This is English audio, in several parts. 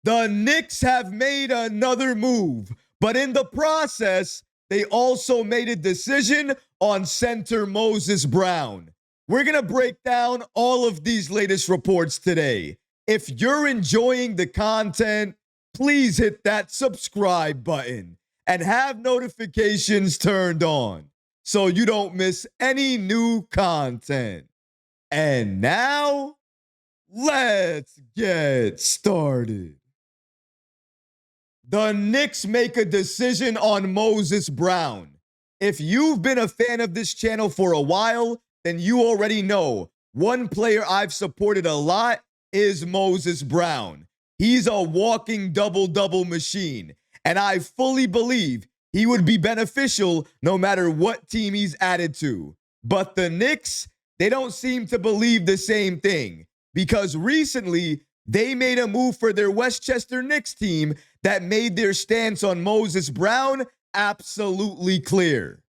The Knicks have made another move, but in the process, they also made a decision on center Moses Brown. We're going to break down all of these latest reports today. If you're enjoying the content, please hit that subscribe button and have notifications turned on so you don't miss any new content. And now, let's get started. The Knicks make a decision on Moses Brown. If you've been a fan of this channel for a while, then you already know one player I've supported a lot is Moses Brown. He's a walking double-double machine, and I fully believe he would be beneficial no matter what team he's added to. But the Knicks, they don't seem to believe the same thing, because recently they made a move for their Westchester Knicks team that made their stance on Moses Brown absolutely clear.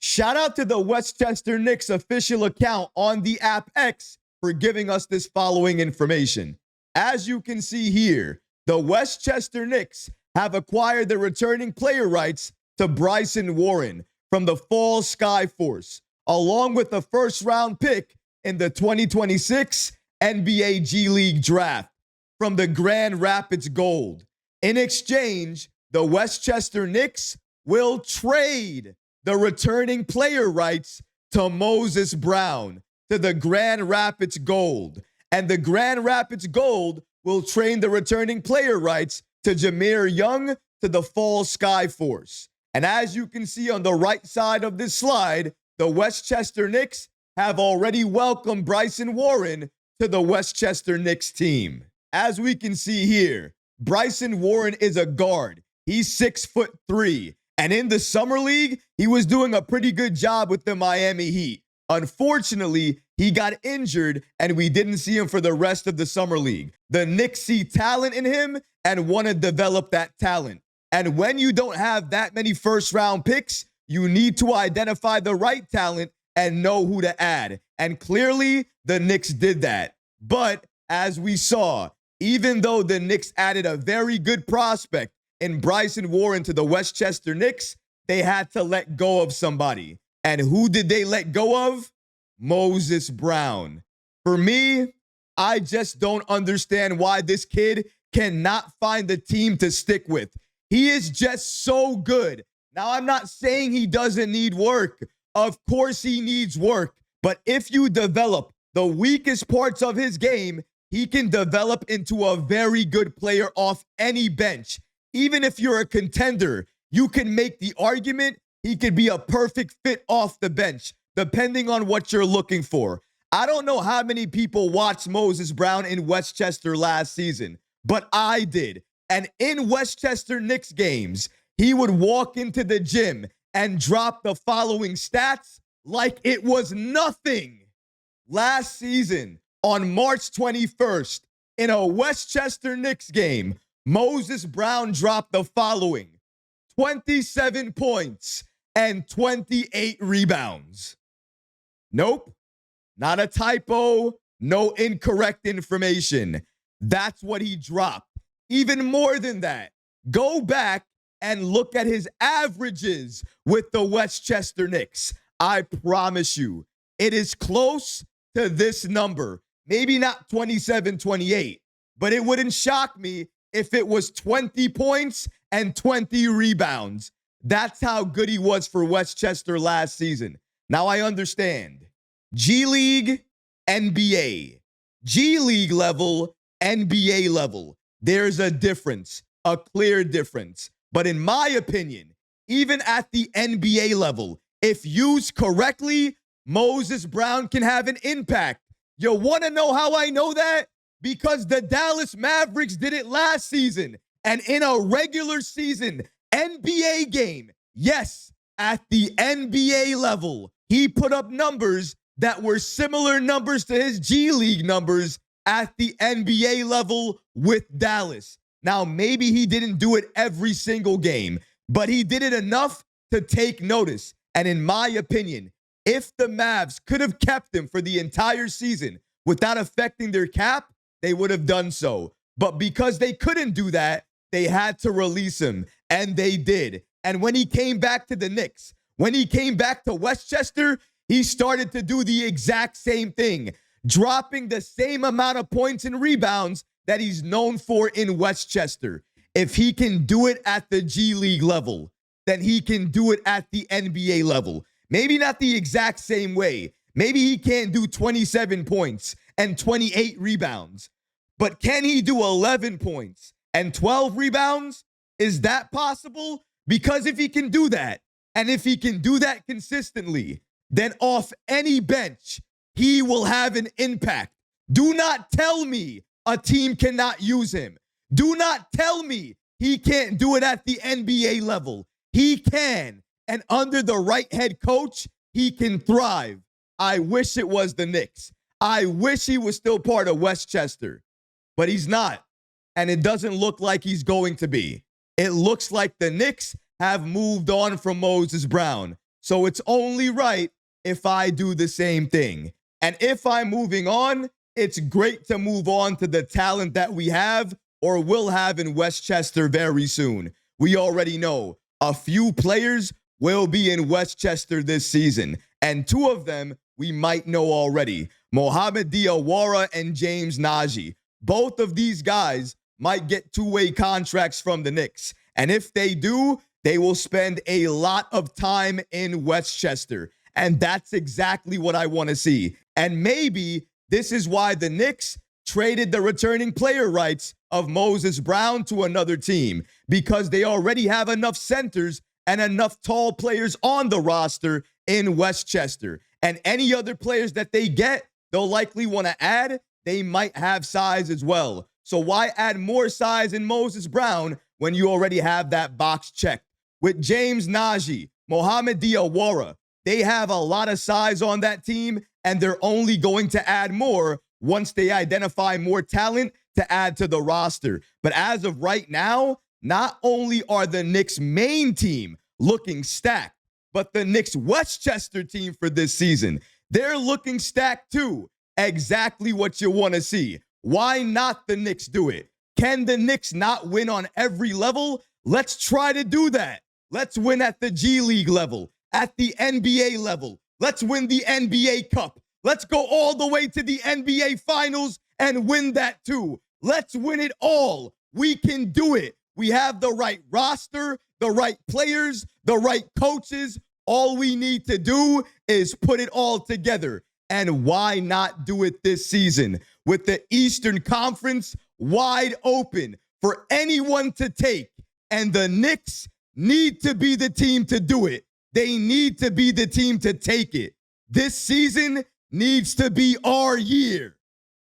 Shout out to the Westchester Knicks official account on the app X for giving us this following information. As you can see here, the Westchester Knicks have acquired the returning player rights to Bryson Warren from the Fall Skyforce, along with a first-round pick in the 2026 NBA G League draft from the Grand Rapids Gold. In exchange, the Westchester Knicks will trade the returning player rights to Moses Brown to the Grand Rapids Gold. And the Grand Rapids Gold will trade the returning player rights to Jameer Young to the Fall Skyforce. And as you can see on the right side of this slide, the Westchester Knicks have already welcomed Bryson Warren to the Westchester Knicks team. As we can see here, Bryson Warren is a guard. He's 6'3", and in the summer league, he was doing a pretty good job with the Miami Heat. Unfortunately, he got injured, and we didn't see him for the rest of the summer league. The Knicks see talent in him and want to develop that talent. And when you don't have that many first-round picks, you need to identify the right talent and know who to add. And clearly, the Knicks did that. But as we saw, even though the Knicks added a very good prospect in Bryson Warren to the Westchester Knicks, they had to let go of somebody. And who did they let go of? Moses Brown. For me, I just don't understand why this kid cannot find the team to stick with. He is just so good. Now, I'm not saying he doesn't need work. Of course he needs work. But if you develop the weakest parts of his game, he can develop into a very good player off any bench. Even if you're a contender, you can make the argument he could be a perfect fit off the bench, depending on what you're looking for. I don't know how many people watched Moses Brown in Westchester last season, but I did. And in Westchester Knicks games, he would walk into the gym and drop the following stats like it was nothing. Last season, on March 21st, in a Westchester Knicks game, Moses Brown dropped the following: 27 points and 28 rebounds. Nope, not a typo, no incorrect information. That's what he dropped. Even more than that, go back and look at his averages with the Westchester Knicks. I promise you, it is close to this number. Maybe not 27, 28, but it wouldn't shock me if it was 20 points and 20 rebounds. That's how good he was for Westchester last season. Now I understand. G League, NBA. G League level, NBA level. There's a difference, a clear difference. But in my opinion, even at the NBA level, if used correctly, Moses Brown can have an impact. You want to know how I know that? Because the Dallas Mavericks did it last season. And in a regular season NBA game, yes, at the NBA level, he put up numbers that were similar numbers to his G League numbers at the NBA level with Dallas. Now, maybe he didn't do it every single game, but he did it enough to take notice. And in my opinion, if the Mavs could have kept him for the entire season without affecting their cap, they would have done so. But because they couldn't do that, they had to release him, and they did. And when he came back to the Knicks, when he came back to Westchester, he started to do the exact same thing, dropping the same amount of points and rebounds that he's known for in Westchester. If he can do it at the G League level, then he can do it at the NBA level. Maybe not the exact same way. Maybe he can't do 27 points and 28 rebounds. But can he do 11 points and 12 rebounds? Is that possible? Because if he can do that, and if he can do that consistently, then off any bench, he will have an impact. Do not tell me a team cannot use him. Do not tell me he can't do it at the NBA level. He can. And under the right head coach, he can thrive. I wish it was the Knicks. I wish he was still part of Westchester. But he's not. And it doesn't look like he's going to be. It looks like the Knicks have moved on from Moses Brown. So it's only right if I do the same thing. And if I'm moving on, it's great to move on to the talent that we have or will have in Westchester very soon. We already know a few players will be in Westchester this season, and two of them we might know already, Mahabir and James Najee. Both of these guys might get two-way contracts from the Knicks, and if they do, they will spend a lot of time in Westchester, and that's exactly what I want to see. And maybe this is why the Knicks traded the returning player rights of Moses Brown to another team, because they already have enough centers and enough tall players on the roster in Westchester. And any other players that they get, they'll likely want to add. They might have size as well. So why add more size in Moses Brown when you already have that box checked? With James Najee, Mahabir, they have a lot of size on that team, and they're only going to add more once they identify more talent to add to the roster. But as of right now, not only are the Knicks' main team looking stacked, but the Knicks' Westchester team for this season, they're looking stacked too. Exactly what you want to see. Why not the Knicks do it? Can the Knicks not win on every level? Let's try to do that. Let's win at the G League level, at the NBA level. Let's win the NBA Cup. Let's go all the way to the NBA Finals and win that too. Let's win it all. We can do it. We have the right roster, the right players, the right coaches. All we need to do is put it all together. And why not do it this season with the Eastern Conference wide open for anyone to take? And the Knicks need to be the team to do it. They need to be the team to take it. This season needs to be our year.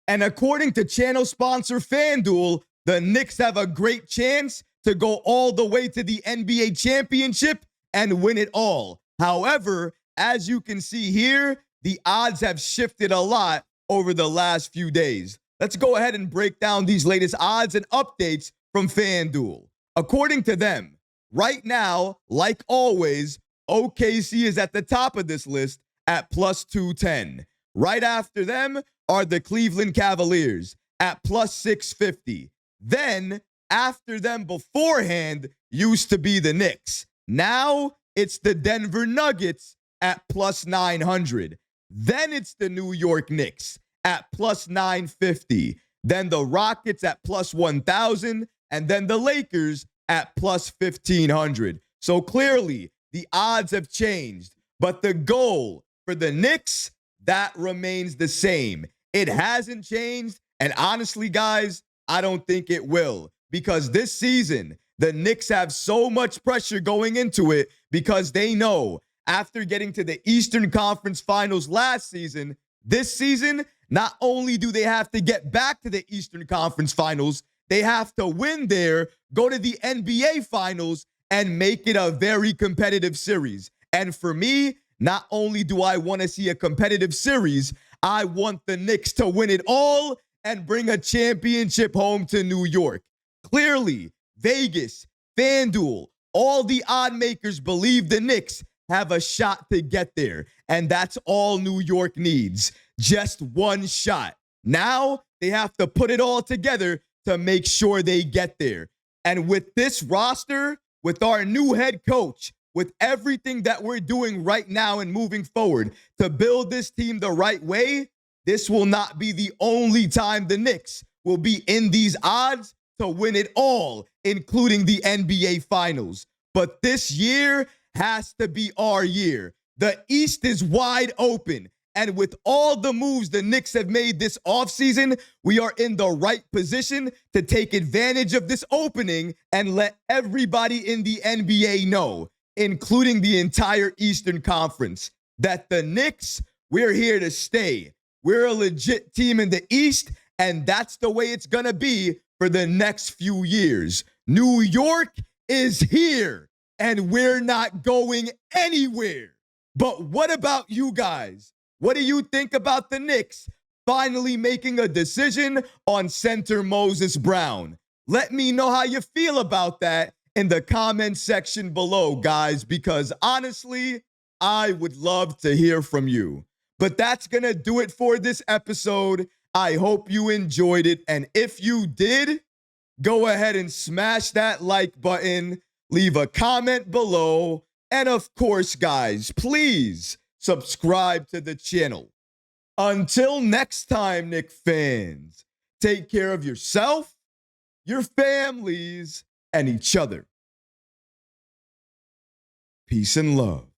And according to channel sponsor FanDuel, the Knicks have a great chance to go all the way to the NBA championship and win it all. However, as you can see here, the odds have shifted a lot over the last few days. Let's go ahead and break down these latest odds and updates from FanDuel. According to them, right now, like always, OKC is at the top of this list at plus 210. Right after them are the Cleveland Cavaliers at plus 650. Then, after them beforehand, used to be the Knicks. Now, it's the Denver Nuggets at plus 900. Then it's the New York Knicks at plus 950. Then the Rockets at plus 1,000. And then the Lakers at plus 1,500. So clearly, the odds have changed. But the goal for the Knicks, that remains the same. It hasn't changed. And honestly, guys, I don't think it will. Because this season, the Knicks have so much pressure going into it because they know after getting to the Eastern Conference Finals last season, this season, not only do they have to get back to the Eastern Conference Finals, they have to win there, go to the NBA Finals, and make it a very competitive series. And for me, not only do I want to see a competitive series, I want the Knicks to win it all and bring a championship home to New York. Clearly, Vegas, FanDuel, all the odd makers believe the Knicks have a shot to get there. And that's all New York needs. Just one shot. Now, they have to put it all together to make sure they get there. And with this roster, with our new head coach, with everything that we're doing right now and moving forward to build this team the right way, this will not be the only time the Knicks will be in these odds to win it all, including the NBA Finals. But this year has to be our year. The East is wide open. And with all the moves the Knicks have made this offseason, we are in the right position to take advantage of this opening and let everybody in the NBA know, including the entire Eastern Conference, that the Knicks, we're here to stay. We're a legit team in the East, and that's the way it's going to be for the next few years. New York is here, and we're not going anywhere. But what about you guys? What do you think about the Knicks finally making a decision on center Moses Brown? Let me know how you feel about that in the comment section below, guys, because honestly, I would love to hear from you. But that's going to do it for this episode. I hope you enjoyed it. And if you did, go ahead and smash that like button, leave a comment below, and of course, guys, please subscribe to the channel. Until next time, Knicks fans, take care of yourself, your families, and each other. Peace and love.